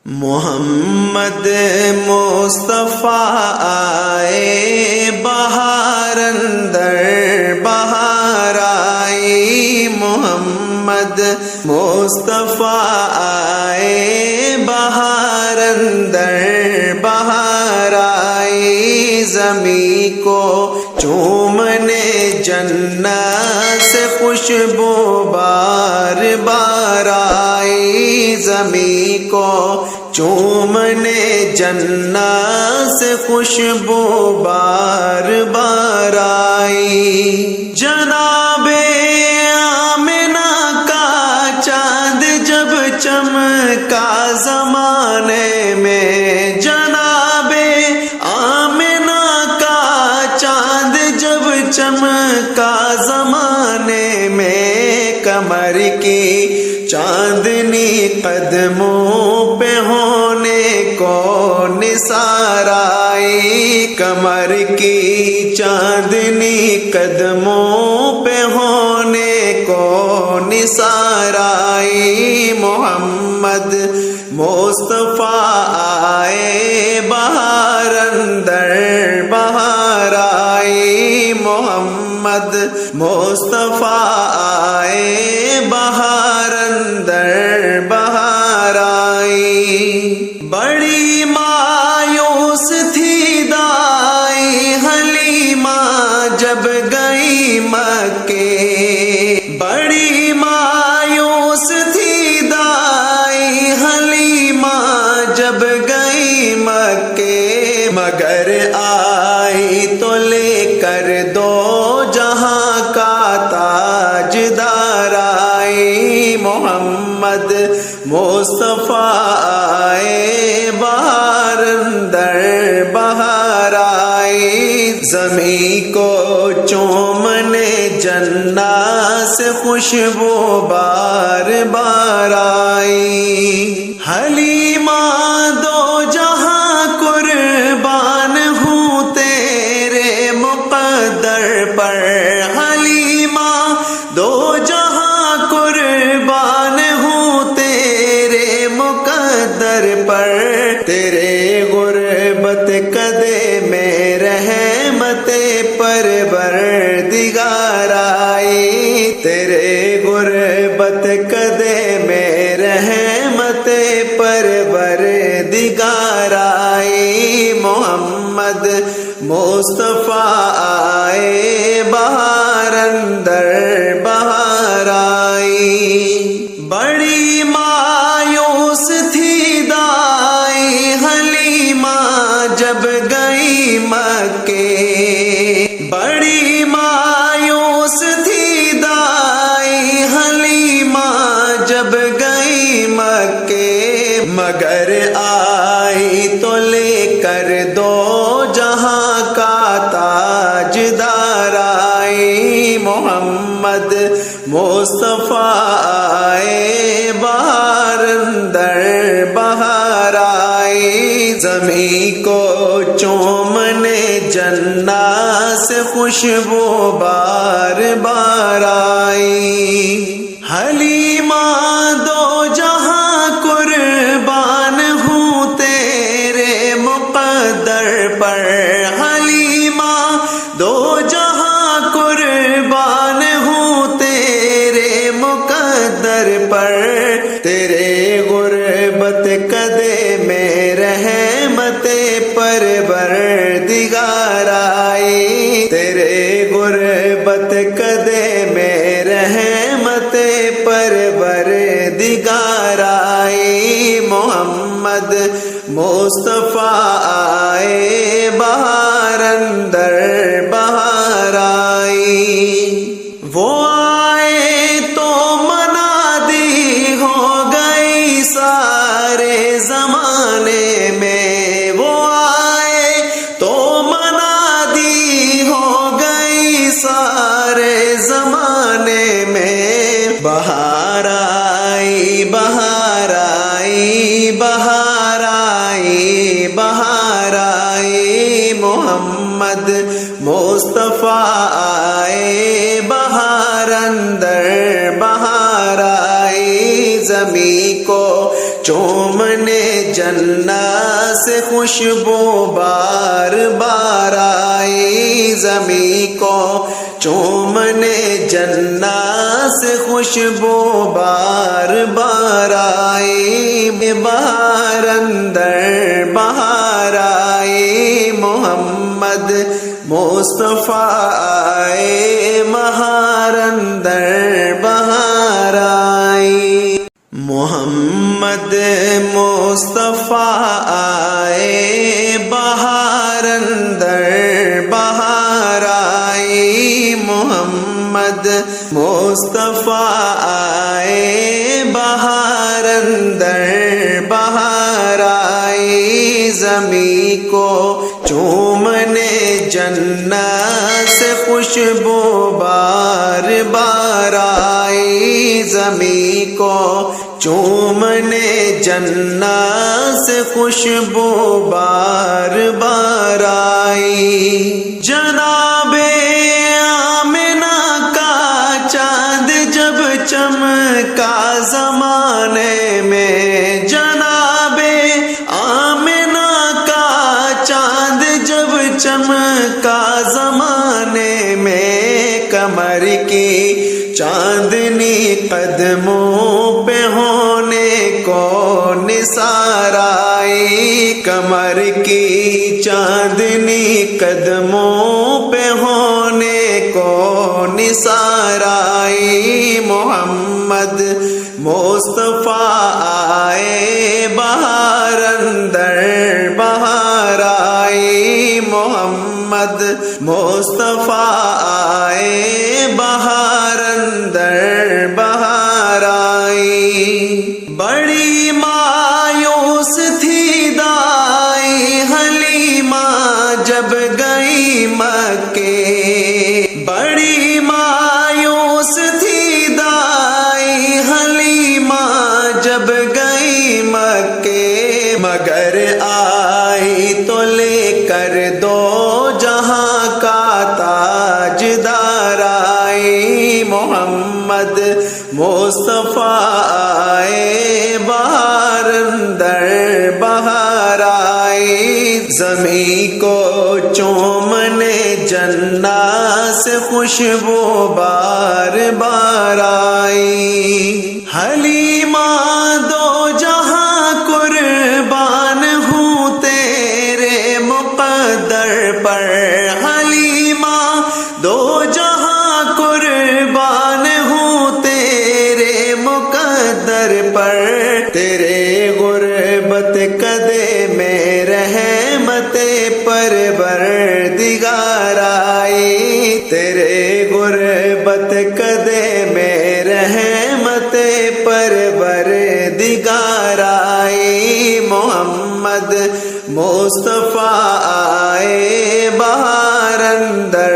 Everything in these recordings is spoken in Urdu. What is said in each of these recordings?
محمد مصطفیٰ آئے بہار اندر بہار آئی، محمد مصطفیٰ آئے بہار اندر بہار آئی، زمین کو چومنے جنت سے خوشبو بار بار آئی، زمین کو چومنے جنت سے خوشبو بار بار آئی۔ جناب آمنہ کا چاند جب چمکا زمانے میں، جناب آمنہ کا چاند جب چمکا زمانے میں، کمر کی چاندنی قدموں پہ ہونے کو نثار آئی، کمر کی چاندنی قدموں پہ ہونے کو نثار آئی، محمد مصطفیٰ آئے بہار اندر بہار آئی، محمد مصطفیٰ آئے بہار اندر بہار آئی۔ بڑی مایوس تھی دائی حلیمہ جب گئی مکے، بڑی مایوس تھی دائی حلیمہ جب گئی مکے، مگر آئی تو لے کر دو جہاں کا تاجدار آئی، محمد مصطفیٰ آئے بہار اندر بہار آئی، زمین کو چومنے جنت سے خوشبو بار بار آئی۔ حلیمہ دو جہاں قربان ہوں تیرے مقدر پر، حلیمہ دو جہاں قربان ہوں تیرے مقدر پر، تیرے غربت قدے میں رحمت پروردگار آئی، تیرے غربت قدے میں رحمت پروردگار آئی، محمد مصطفیٰ آئے بہار اندر بہار آئی۔ بڑی مایوس تھی دائی حلیمہ جب گئی مکے، بڑی مایوس تھی دائی حلیمہ جب گئی مکے، مگر آئی تو لے کر دو جہاں کا تاجدار آئی، محمد مصطفیٰ آئے بہار اندر بہار آئی، زمین کو چومنے جنت سے خوشبو بار بار آئی۔ حلیمہ دو جہاں قربان ہوں تیرے مقدر پر، حلیمہ دو جہاں قربان ہوں تیرے مقدر پر، تیرے غربت قدے میں رحمت پروردگار آئی، تیرے غربت قدے میں رحمت پروردگار آئی، محمد مصطفیٰ آئے بہار اندر بہار آئی۔ وہ آئے تو منادی ہو گئی سارے زمانے میں، وہ آئے تو منادی ہو گئی سارے زمانے میں، بہار آئی بہار آئی بہار آئی بہار آئی، محمد مصطفیٰ آئے بہار اندر بہار آئی، زمین کو چومنے جنت سے خوشبو بار بار آئی، زمین کو چومنے جنت سے خوشبو بار بار آئی، بہار اندر بہار آئی، محمد مصطفیٰ آئے، بہار اندر بہار آئی، محمد مصطفیٰ آئے، بہار اندر بہار آئی، محمد مصطفیٰ آئے، بہار اندر بہار آئی، زمین کو چومنے جنت سے خوشبو بار بار آئی، زمین کو چومنے جنت سے خوشبو بار بار آئی، جناب آمنہ کا چاند جب چمکا زمانے میں، جناب آمنہ کا چاند جب چمکا زمانے میں، کمر کی چاندنی قدموں پہ ہونے کو نثار آئی، کمر کی چاندنی قدموں پہ ہونے کو نثار آئی، محمد مصطفیٰ آئے، بہار اندر بہار آئی، محمد مصطفیٰ آئے، بہار اندر بہار آئی، بڑی مایوس تھی دائی حلیمہ جب گئی مکے، بڑی مایوس تھی دائی حلیمہ جب گئی مکے، مگر آئی تو لے کر دو جہاں کا تاجدار آئی، محمد مصطفیٰ آئے، بہار اندر بہار آئی، زمین کو چومنے جنت سے خوشبو بار بار آئی، حلیمہ دو جہاں قربان ہوں تیرے مقدر پر، حلیمہ دو جہاں قربان ہوں تیرے مقدر پر، تیرے غربت قدے میں رحمت پروردگار آئی، تیرے غربت قدے میں رحمت پروردگار آئی، محمد مصطفیٰ آئے، بہار اندر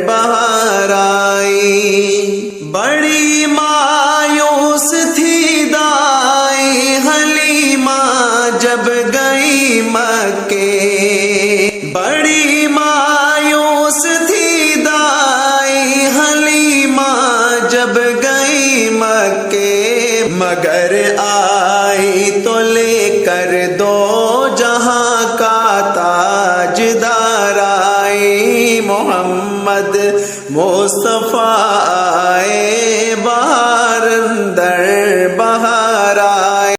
بہار آئی، بڑی مایوس تھی دائی حلیمہ جب گئی مکے، بڑی مایوس تھی دائی حلیمہ جب گئی مکے، مگر آئی تو لے کر دو